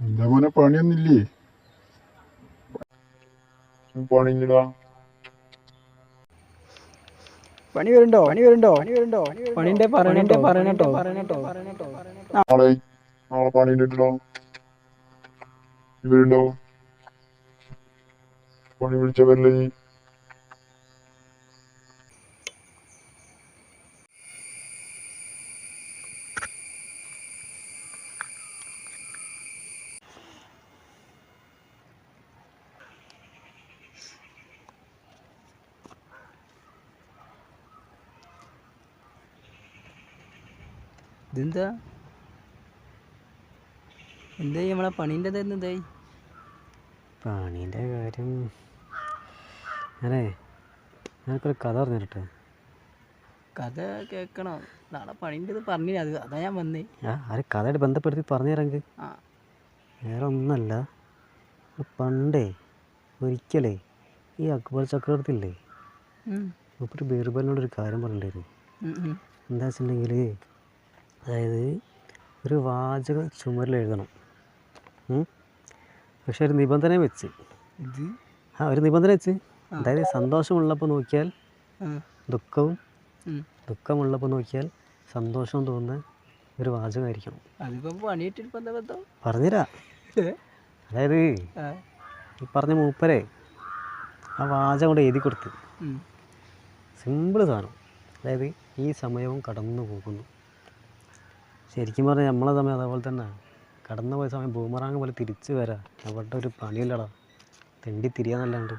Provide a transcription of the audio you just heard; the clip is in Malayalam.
എന്താ മോനെ പണിയൊന്നുമില്ലേ? പണിയില്ലടാ. പണി വരുന്നുണ്ടോ? പണിന്റെ പറയണട്ടോ. നാളെ നാളെ പണിയുണ്ടോ? ഇവരുണ്ടോ? പണി വിളിച്ചവരല്ലേ നീ? ഇതെന്താ എന്തായി നമ്മളെ പണീൻ്റെ എന്തായി? പണീൻ്റെ കാര്യം ഞാനൊരു കഥ പറഞ്ഞിട്ടെ. കഥ കേൾക്കണം. നാളെ പണീൻ്റെ പറഞ്ഞു. അതാ ഞാൻ വന്നേ. ആ കഥയായിട്ട് ബന്ധപ്പെടുത്തി പറഞ്ഞു തരാമെങ്കിൽ. വേറെ ഒന്നല്ല, പണ്ടേ ഒരിക്കലേ ഈ അക്ബർ ചക്രവർത്തി ഇല്ലേ, മൂപ്പര് ബീർബലിനോടൊരു കാര്യം പറഞ്ഞിട്ടുണ്ടായിരുന്നു. എന്താ വെച്ചിട്ടുണ്ടെങ്കിൽ, അതായത് ഒരു വാചകം ചുമരിൽ എഴുതണം. പക്ഷെ ഒരു നിബന്ധന വെച്ച് അതായത് സന്തോഷമുള്ളപ്പോൾ നോക്കിയാൽ ദുഃഖവും, ദുഃഖമുള്ളപ്പോൾ നോക്കിയാൽ സന്തോഷവും തോന്നുന്ന ഒരു വാചകമായിരിക്കണം. പറഞ്ഞുതരാ. അതായത് ഈ പറഞ്ഞ മൂപ്പരെ ആ വാചകം കൊണ്ട് എഴുതി കൊടുത്ത്, സിമ്പിൾ സാധനം. അതായത് ഈ സമയവും കടന്നു പോകുന്നു. ശരിക്കും പറഞ്ഞാൽ നമ്മളെ സമയം അതേപോലെ തന്നെ. കടന്നു പോയ സമയം ബൂമറാങ് പോലെ തിരിച്ചു വരാം. അവിടെ ഒരു പണിയില്ലടാ, തെണ്ടി തിരിയാന്നല്ലാണ്ട്.